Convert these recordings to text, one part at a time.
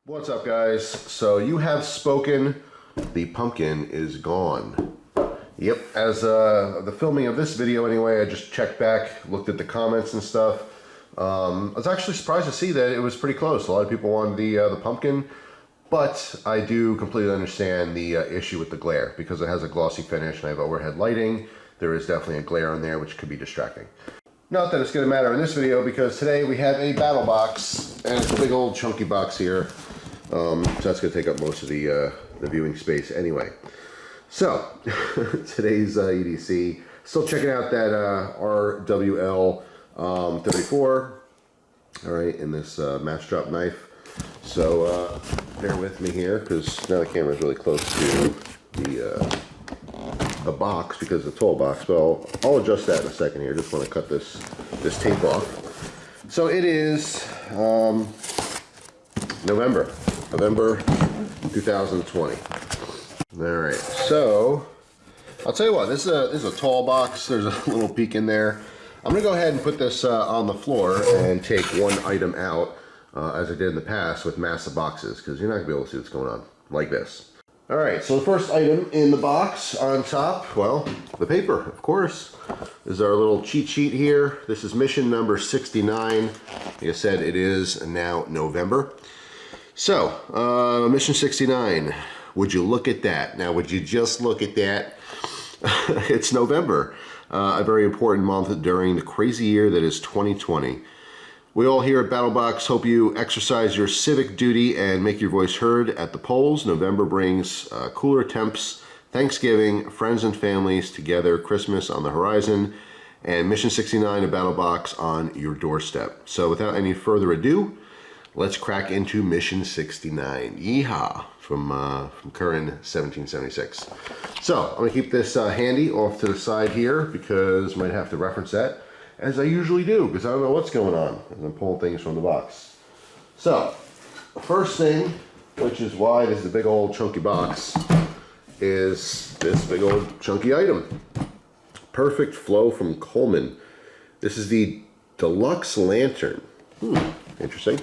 What's up, guys? So you have spoken. The pumpkin is gone. Yep, as the filming of this video anyway, I just checked back, looked at the comments and stuff. I was actually surprised to see that it was pretty close. A lot of people wanted the pumpkin, but I do completely understand the issue with the glare because it has a glossy finish and I have overhead lighting. There is definitely a glare on there which could be distracting. Not that it's going to matter in this video because today we have a battle box and it's a big old chunky box here. So that's going to take up most of the viewing space anyway. So today's EDC, still checking out that RWL 34, all right, in this match drop knife. So bear with me here because now the camera is really close to the box because it's a tall box. But I'll adjust that in a second here. Just want to cut this tape off. So it is November 2020. All right, so I'll tell you what, this is a tall box. There's a little peak in there. I'm gonna go ahead and put this on the floor and take one item out as I did in the past with massive boxes because you're not gonna be able to see what's going on like this. All right, so the first item in the box on top, well, the paper, of course. This is our little cheat sheet here. This is mission number 69. Like I said, it is now November. So, mission 69, would you look at that? Now, would you just look at that? It's November, a very important month during the crazy year that is 2020. We all here at BattleBox hope you exercise your civic duty and make your voice heard at the polls. November brings cooler temps, Thanksgiving, friends and families together, Christmas on the horizon, and mission 69 of BattleBox on your doorstep. So without any further ado, let's crack into mission 69. Yeehaw! From Curran 1776. So I'm gonna keep this handy off to the side here because I might have to reference that as I usually do because I don't know what's going on as I'm pulling things from the box. So first thing, which is why this is a big old chunky box, is this big old chunky item. Perfect Flow from Coleman. This is the Deluxe Lantern. Interesting.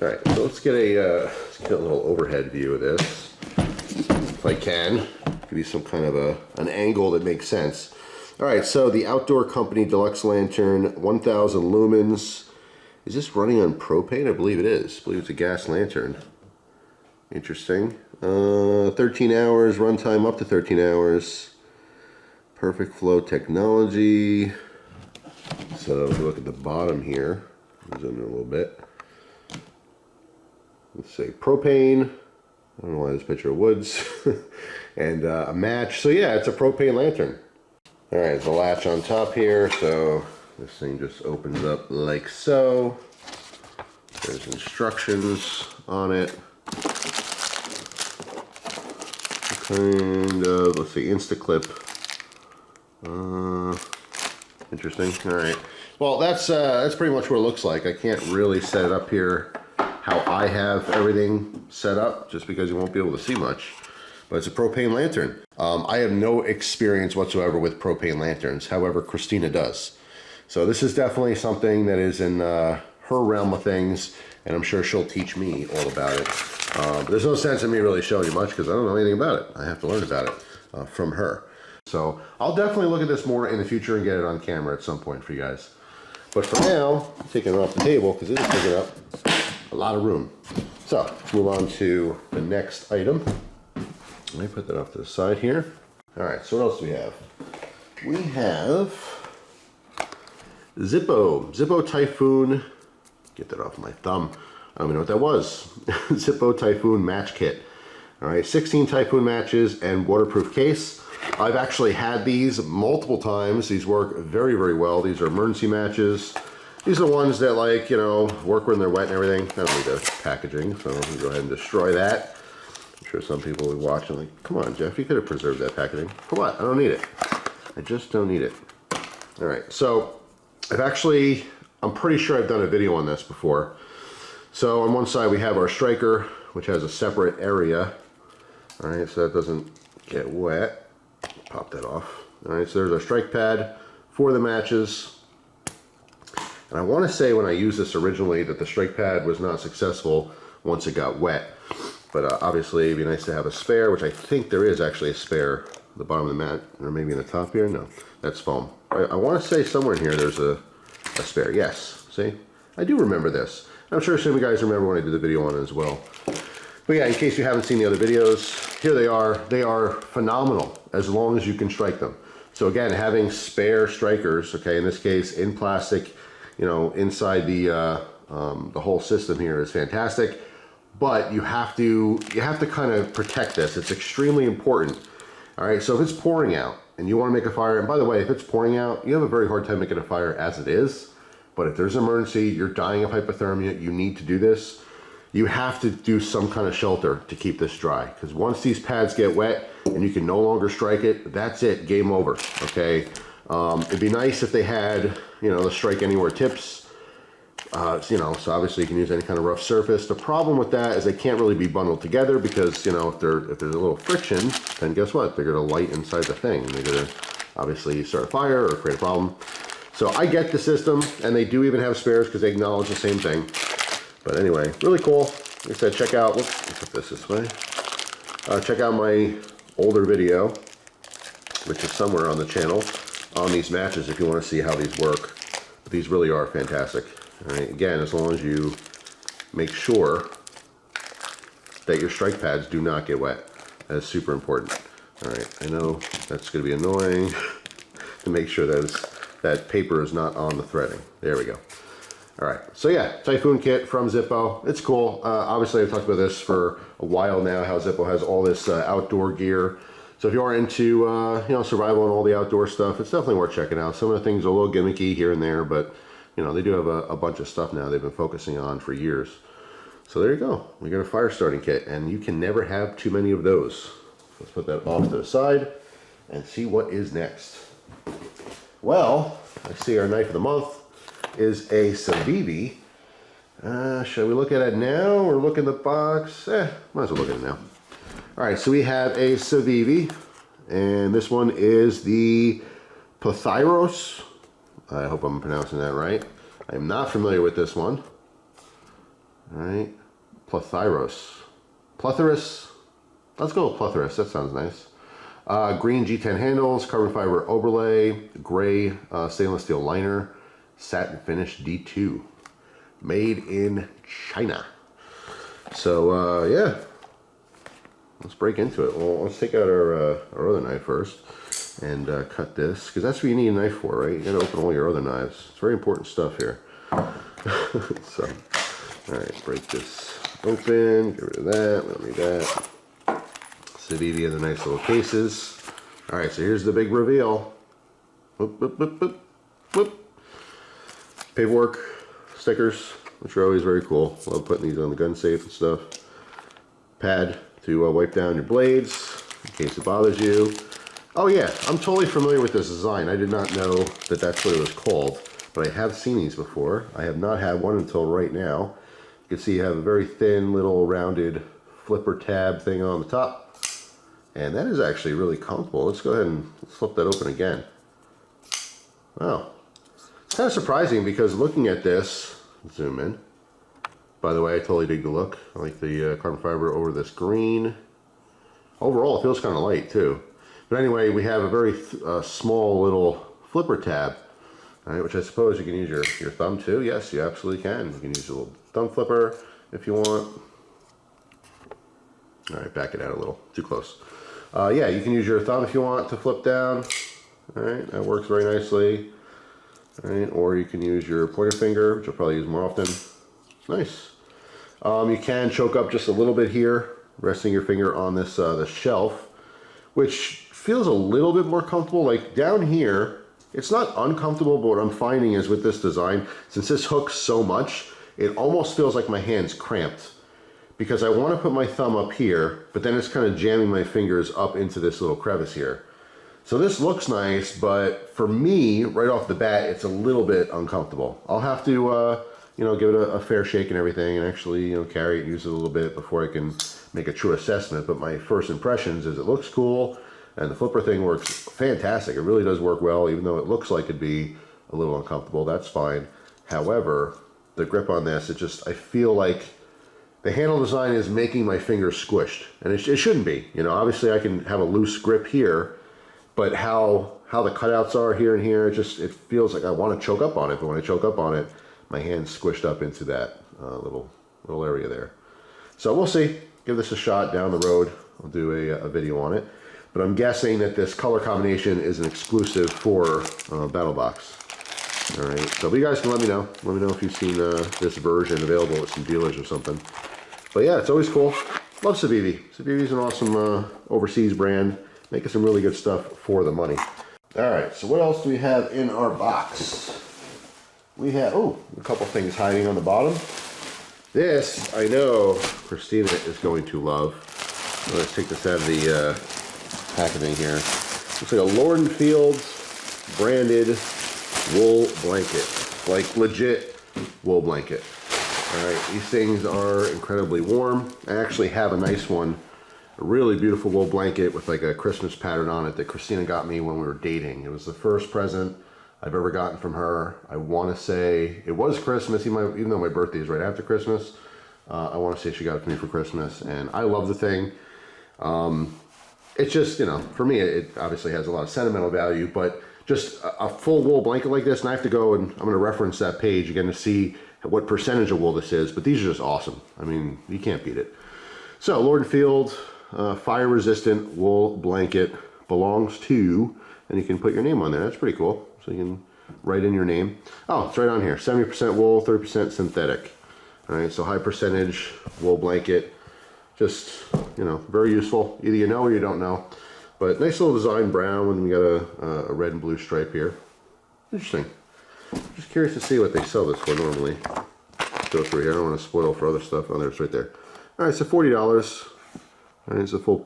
All right, so let's get a little overhead view of this, if I can. Give you some kind of an angle that makes sense. All right, so the Outdoor Company Deluxe Lantern, 1,000 lumens. Is this running on propane? I believe it is. I believe it's a gas lantern. Interesting. 13 hours, runtime up to 13 hours. Perfect Flow technology. So if you look at the bottom here, zoom in a little bit. Let's say propane. I don't know why this picture of woods. And a match. So yeah, it's a propane lantern. All right, there's a latch on top here. So this thing just opens up like so. There's instructions on it. Kind of, let's see, Instaclip. Interesting. All right. Well, that's pretty much what it looks like. I can't really set it up here how I have everything set up, just because you won't be able to see much. But it's a propane lantern. I have no experience whatsoever with propane lanterns. However, Christina does. So this is definitely something that is in her realm of things, and I'm sure she'll teach me all about it. But there's no sense in me really showing you much because I don't know anything about it. I have to learn about it from her. So I'll definitely look at this more in the future and get it on camera at some point for you guys. But for now, I'm taking it off the table because it is taking up a lot of room. So let's move on to the next item. Let me put that off to the side here. All right, so what else do we have? We have Zippo Typhoon. Get that off my thumb. I don't even know what that was. Zippo Typhoon Match Kit. All right, 16 Typhoon matches and waterproof case. I've actually had these multiple times. These work very, very well. These are emergency matches. These are the ones that, like, you know, work when they're wet and everything. I don't need the packaging, so I'm gonna go ahead and destroy that. I'm sure some people will be watching like, come on, Jeff, you could have preserved that packaging. For what? I don't need it. I just don't need it. All right, so I'm pretty sure I've done a video on this before. So on one side we have our striker, which has a separate area. All right, so that doesn't get wet. Pop that off. All right, so there's our strike pad for the matches. And I want to say when I used this originally that the strike pad was not successful once it got wet. But obviously it'd be nice to have a spare, which I think there is actually a spare at the bottom of the mat, or maybe in the top here. No, that's foam. I want to say somewhere in here there's a spare. Yes, see? I do remember this. I'm sure some of you guys remember when I did the video on it as well. But yeah, in case you haven't seen the other videos, here they are. They are phenomenal as long as you can strike them. So again, having spare strikers, okay, in this case in plastic, you know, inside the whole system here is fantastic. But you have to kind of protect this. It's extremely important. All right, so if it's pouring out and you want to make a fire, and by the way, if it's pouring out, you have a very hard time making a fire as it is. But if there's an emergency, you're dying of hypothermia, you need to do this. You have to do some kind of shelter to keep this dry, because once these pads get wet and you can no longer strike it, that's it, game over, okay? It'd be nice if they had, you know, the strike anywhere tips, you know, so obviously you can use any kind of rough surface. The problem with that is they can't really be bundled together, because, you know, if there's a little friction, then guess what? They're gonna light inside the thing. They're gonna obviously start a fire or create a problem. So I get the system, and they do even have spares because they acknowledge the same thing. But anyway, really cool. Like I said, check out, whoops, let me put this way. Check out my older video, which is somewhere on the channel, on these matches if you want to see how these work. But these really are fantastic. All right, again, as long as you make sure that your strike pads do not get wet. That is super important. All right, I know that's going to be annoying to make sure that paper is not on the threading. There we go. All right, so yeah, Typhoon kit from Zippo. It's cool. Obviously, I've talked about this for a while now, how Zippo has all this outdoor gear. So if you are into you know, survival and all the outdoor stuff, it's definitely worth checking out. Some of the things are a little gimmicky here and there, but you know, they do have a bunch of stuff now they've been focusing on for years. So there you go. We got a fire starting kit, and you can never have too many of those. Let's put that off to the side and see what is next. Well, I see our knife of the month is a Civivi. Shall we look at it now or look in the box? Might as well look at it now. All right, so we have a Civivi, and this one is the Plethiros. I hope I'm pronouncing that right. I am not familiar with this one. All right, Plethiros. Plethiros. Let's go with Plethiros. That sounds nice. Green G10 handles, carbon fiber overlay, gray stainless steel liner, satin finish D2, made in China. So yeah, let's break into it. Well, let's take out our other knife first and cut this, because that's what you need a knife for, right? You gotta open all your other knives. It's very important stuff here. So, all right, break this open, get rid of that, we don't need that. Civivi has the nice little cases. All right, so here's the big reveal. Whoop, whoop, whoop, whoop, whoop. Paperwork, stickers, which are always very cool. Love putting these on the gun safe and stuff. Pad to wipe down your blades in case it bothers you. Oh yeah, I'm totally familiar with this design. I did not know that that's what it was called, but I have seen these before. I have not had one until right now. You can see you have a very thin little rounded flipper tab thing on the top. And that is actually really comfortable. Let's go ahead and flip that open again. Wow. It's kind of surprising because looking at this, zoom in. By the way, I totally dig the look. I like the carbon fiber over this green. Overall, it feels kind of light too. But anyway, we have a very small little flipper tab, all right, which I suppose you can use your thumb too. Yes, you absolutely can. You can use a little thumb flipper if you want. All right, back it out a little. Too close. Yeah, you can use your thumb if you want to flip down. All right, that works very nicely. All right, or you can use your pointer finger, which I'll probably use more often. Nice. You can choke up just a little bit here, resting your finger on this the shelf, which feels a little bit more comfortable. Like down here, it's not uncomfortable, but what I'm finding is with this design, since this hooks so much, it almost feels like my hand's cramped. Because I want to put my thumb up here, but then it's kind of jamming my fingers up into this little crevice here. So this looks nice, but for me, right off the bat, it's a little bit uncomfortable. I'll have to, you know, give it a fair shake and everything, and actually, you know, carry it and use it a little bit before I can make a true assessment. But my first impressions is it looks cool, and the flipper thing works fantastic. It really does work well, even though it looks like it'd be a little uncomfortable. That's fine. However, the grip on this, I feel like the handle design is making my fingers squished, and it shouldn't be. You know, obviously I can have a loose grip here, but how the cutouts are here and here, it feels like I want to choke up on it. But when I choke up on it, my hand's squished up into that little area there. So we'll see. Give this a shot down the road. I'll do a video on it. But I'm guessing that this color combination is an exclusive for BATTLEBOX. All right. So you guys can let me know. Let me know if you've seen this version available at some dealers or something. But yeah, it's always cool. Love Civivi. Civivi's an awesome overseas brand, making some really good stuff for the money. All right. So what else do we have in our box? We have a couple things hiding on the bottom. This I know Christina is going to love. Let's take this out of the packaging here. Looks like a Lord & Fields branded wool blanket, like legit wool blanket. All right, these things are incredibly warm. I actually have a nice one, a really beautiful wool blanket with like a Christmas pattern on it that Christina got me when we were dating. It was the first present I've ever gotten from her. I want to say it was Christmas, even though my birthday is right after Christmas. I want to say she got it for me for Christmas, and I love the thing. It's just, you know, for me, it obviously has a lot of sentimental value, but just a full wool blanket like this, and I have to go and I'm going to reference that page again to see what percentage of wool this is, but these are just awesome. I mean, you can't beat it. So, Lord & Field, fire-resistant wool blanket, belongs to, and you can put your name on there. That's pretty cool. So you can write in your name. Oh, it's right on here. 70% wool, 30% synthetic. All right, so high percentage wool blanket. Just, you know, very useful. Either you know or you don't know. But nice little design, brown, and we got a red and blue stripe here. Interesting. Just curious to see what they sell this for normally. Let's go through here. I don't want to spoil for other stuff. Oh, there's right there. All right, so $40. All right, it's a full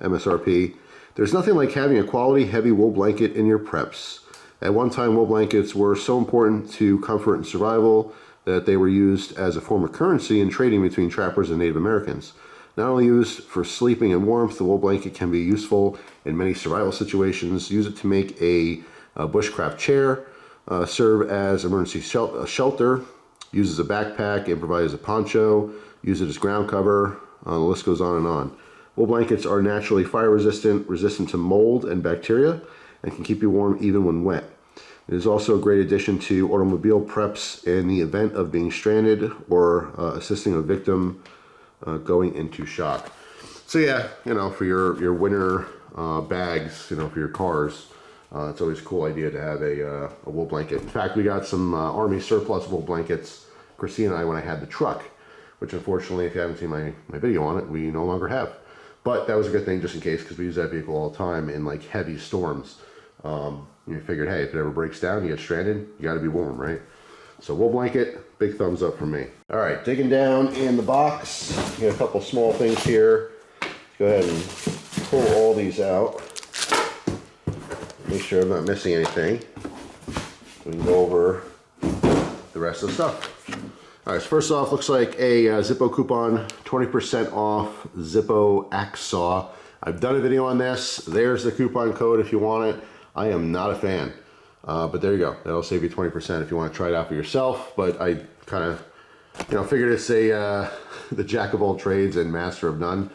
MSRP. There's nothing like having a quality heavy wool blanket in your preps. At one time, wool blankets were so important to comfort and survival that they were used as a form of currency in trading between trappers and Native Americans. Not only used for sleeping and warmth, the wool blanket can be useful in many survival situations. Use it to make a bushcraft chair, serve as emergency shelter, use as a backpack, improvise as a poncho, use it as ground cover, the list goes on and on. Wool blankets are naturally fire resistant, resistant to mold and bacteria, and can keep you warm even when wet. It is also a great addition to automobile preps in the event of being stranded or assisting a victim going into shock. So yeah, you know, for your winter bags, you know, for your cars, it's always a cool idea to have a wool blanket. In fact, we got some Army surplus wool blankets, Christina and I, when I had the truck, which unfortunately, if you haven't seen my video on it, we no longer have. But that was a good thing just in case, because we use that vehicle all the time in like heavy storms. You figured, hey, if it ever breaks down, you get stranded, you got to be warm, right? So wool blanket, big thumbs up from me. All right, digging down in the box, you got a couple small things here. Let's go ahead and pull all these out. Make sure I'm not missing anything. We can go over the rest of the stuff. All right, so first off, looks like a Zippo coupon, 20% off Zippo axe saw. I've done a video on this. There's the coupon code if you want it. I am not a fan, but there you go. That'll save you 20% if you want to try it out for yourself. But I kind of, you know, figured it's the jack of all trades and master of none.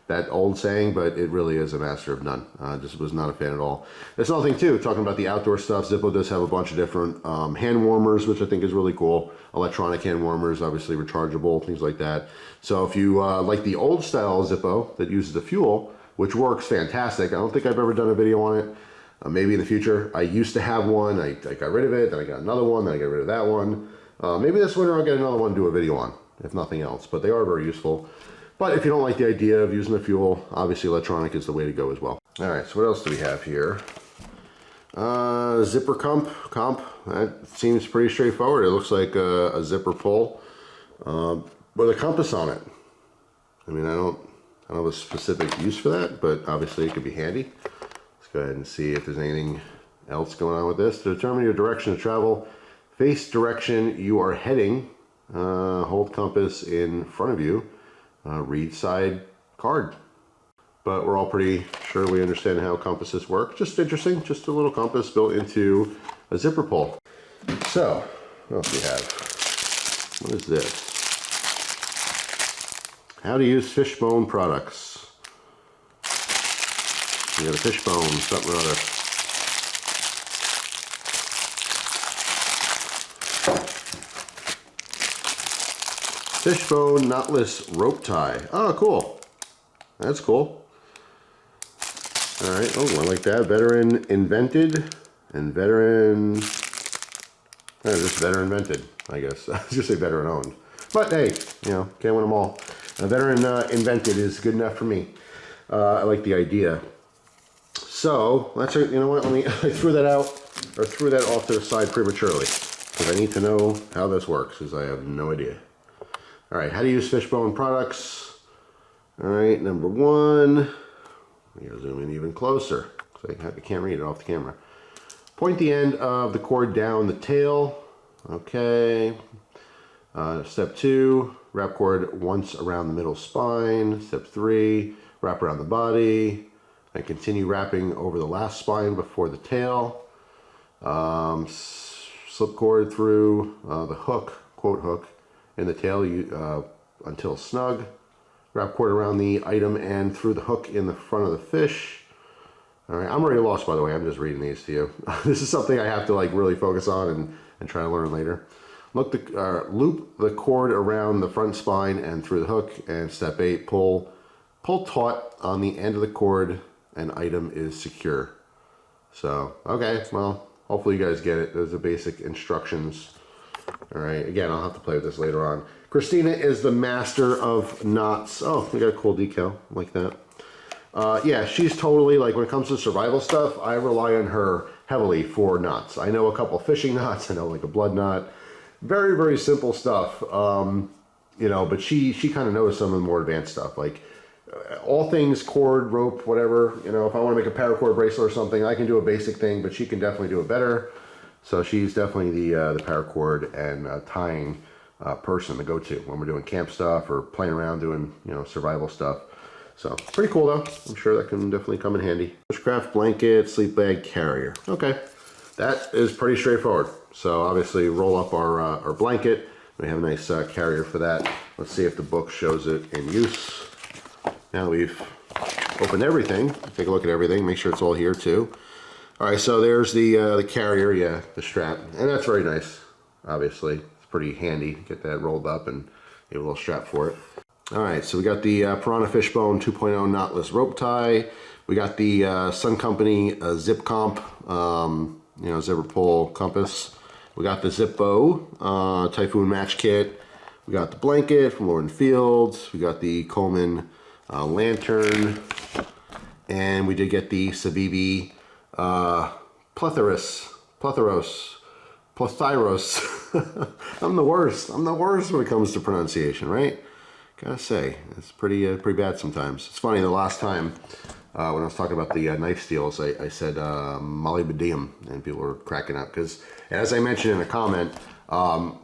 That old saying, but it really is a master of none. Just was not a fan at all. There's another thing too, talking about the outdoor stuff. Zippo does have a bunch of different hand warmers, which I think is really cool. Electronic hand warmers, obviously rechargeable, things like that. So if you like the old style Zippo that uses the fuel, which works fantastic. I don't think I've ever done a video on it. Maybe in the future. I used to have one. I got rid of it. Then I got another one. Then I got rid of that one. Maybe this winter I'll get another one to do a video on, if nothing else. But they are very useful. But if you don't like the idea of using the fuel, obviously electronic is the way to go as well. All right, so what else do we have here? Zipper comp. That seems pretty straightforward. It looks like a zipper pull with a compass on it. I mean, I don't have a specific use for that, but obviously it could be handy. Let's go ahead and see if there's anything else going on with this. To determine your direction of travel, face direction you are heading, hold compass in front of you, read side card. But we're all pretty sure we understand how compasses work. Just interesting, just a little compass built into a zipper pull. So, what else do we have? What is this? how to use fishbone products. You got a fishbone, something or other. Fishbone knotless rope tie. Oh, cool. That's cool. All right. Oh, I like that. Veteran invented and veteran. Just veteran invented, I guess. I was just say veteran owned. But hey, you know, can't win them all. A veteran invented is good enough for me. I like the idea. So let's, you know what? I threw that out, or threw that off to the side prematurely, because I need to know how this works, because I have no idea. All right, how to use fishbone products. All right, number one. We gotta zoom in even closer, because I can't read it off the camera. Point the end of the cord down the tail. Okay. Step 2, wrap cord once around the middle spine. Step 3, wrap around the body. And continue wrapping over the last spine before the tail. Slip cord through the hook, quote hook, in the tail until snug. Wrap cord around the item and through the hook in the front of the fish. All right, I'm already lost, by the way. I'm just reading these to you. This is something I have to like really focus on and try to learn later. Loop the cord around the front spine and through the hook. And step 8, pull taut on the end of the cord and item is secure. So, okay, well, hopefully you guys get it. Those are basic instructions. All right, again, I'll have to play with this later on. Christina is the master of knots. Oh, we got a cool decal like that. Yeah, she's totally, like, when it comes to survival stuff, I rely on her heavily for knots. I know a couple fishing knots. I know, like, a blood knot. Very, very simple stuff, you know, but she kind of knows some of the more advanced stuff, like all things cord, rope, whatever. You know, if I want to make a paracord bracelet or something, I can do a basic thing, but she can definitely do it better. So she's definitely the paracord and tying person to go to when we're doing camp stuff or playing around doing, you know, survival stuff. So pretty cool though. I'm sure that can definitely come in handy. Bushcraft blanket, sleep bag, carrier. Okay, that is pretty straightforward. So obviously roll up our blanket. We have a nice carrier for that. Let's see if the book shows it in use. Now we've opened everything. Take a look at everything. Make sure it's all here too. All right, so there's the carrier, yeah, the strap, and that's very nice. Obviously, it's pretty handy. Get that rolled up and get a little strap for it. All right, so we got the Piranha Fishbone 2.0 knotless rope tie. We got the Sun Company Zip Comp, you know, zipper pull compass. We got the Zippo Typhoon Match Kit. We got the blanket from Lord & Fields. We got the Coleman Lantern. And we did get the Civivi Plethiros. I'm the worst when it comes to pronunciation, right? Gotta say, it's pretty bad sometimes. It's funny, the last time when I was talking about the knife steels, I said molybdenum, and people were cracking up because, as I mentioned in a comment,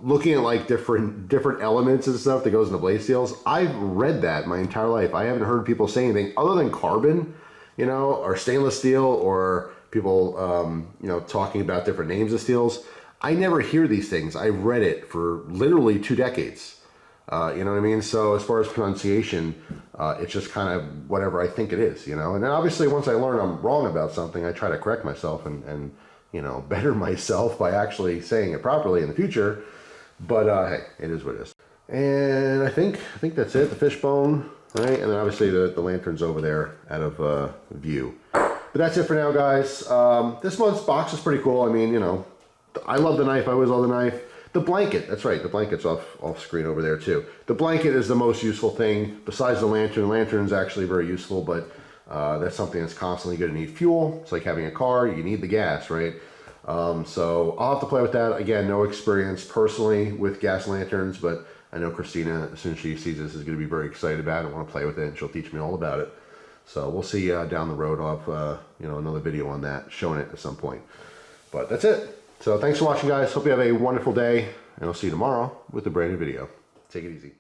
looking at like different elements and stuff that goes into blade steels, I've read that my entire life. I haven't heard people say anything other than carbon, you know, or stainless steel, or people, you know, talking about different names of steels. I never hear these things. I've read it for literally 2 decades. You know what I mean? So as far as pronunciation, it's just kind of whatever I think it is, you know? And then obviously once I learn I'm wrong about something, I try to correct myself and you know, better myself by actually saying it properly in the future. But hey, it is what it is. And I think that's it, the fishbone, right? And then obviously the lantern's over there out of view. But that's it for now, guys. This month's box is pretty cool. I mean, you know, I love the knife. I always love the knife. The blanket, that's right, the blanket's off screen over there too. The blanket is the most useful thing besides the lantern. The lantern is actually very useful, but that's something that's constantly going to need fuel. It's like having a car, you need the gas, right? So I'll have to play with that. Again, no experience personally with gas lanterns, but I know Christina, as soon as she sees this, is going to be very excited about it and want to play with it, and she'll teach me all about it. So we'll see down the road of you know, another video on that, showing it at some point. But that's it. So thanks for watching, guys. Hope you have a wonderful day, and I'll see you tomorrow with a brand new video. Take it easy.